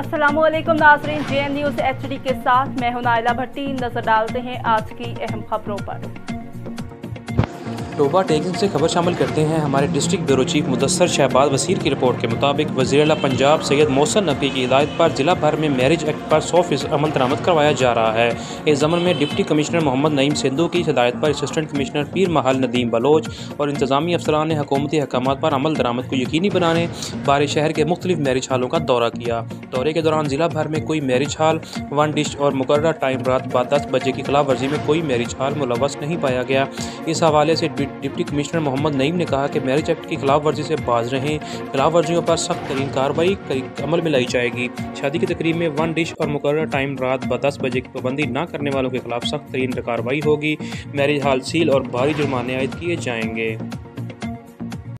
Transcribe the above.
अस्सलामुअलैकुम नाज़रीन, JN news HD के साथ मैं हूं नाइला भट्टी। नजर डालते हैं आज की अहम खबरों पर। टोबा टेकिंग से खबर शामिल करते हैं। हमारे district bureau chief Mudassir Shahbaz Wasir की रिपोर्ट के मुताबिक वज़ीर आला पंजाब सैयद मोहसिन नकवी की हिदायत पर जिला भर में मैरिज एक्ट पर 100% अमल दरामद करवाया जा रहा है। इस ज़मन में डिप्टी कमिश्नर मोहम्मद नईम सिंधु की हिदायत पर असिस्टेंट कमिश्नर पीर महल नदीम बलोच और इंतजामी अफसरान ने हुकूमती अहकामात पर अमल दरामद को यकीनी बनाने बारे शहर के मुख्तलिफ मैरिज हालों का दौरा किया। दौरे के दौरान ज़िला भर में कोई मैरिज हाल, वन डिश और मुकर्रर टाइम रात बाद 10 बजे की खिलाफ वर्जी में कोई मैरिज हाल मुलव्वस नहीं पाया गया। इस हवाले से डिप्टी कमिश्नर मोहम्मद नईम ने कहा कि मैरिज एक्ट की खिलाफ वर्जी से बाज रहें, खिलाफ वर्जियों पर सख्त तरीन कार्रवाई अमल में लाई जाएगी। शादी की तकरीब में वन डिश और मुकर्रर टाइम रात 10 बजे की पाबंदी न करने वालों के खिलाफ सख्त तरीन कार्रवाई होगी। मैरिज हाल सील और भारी जुर्माने आयद किए जाएंगे।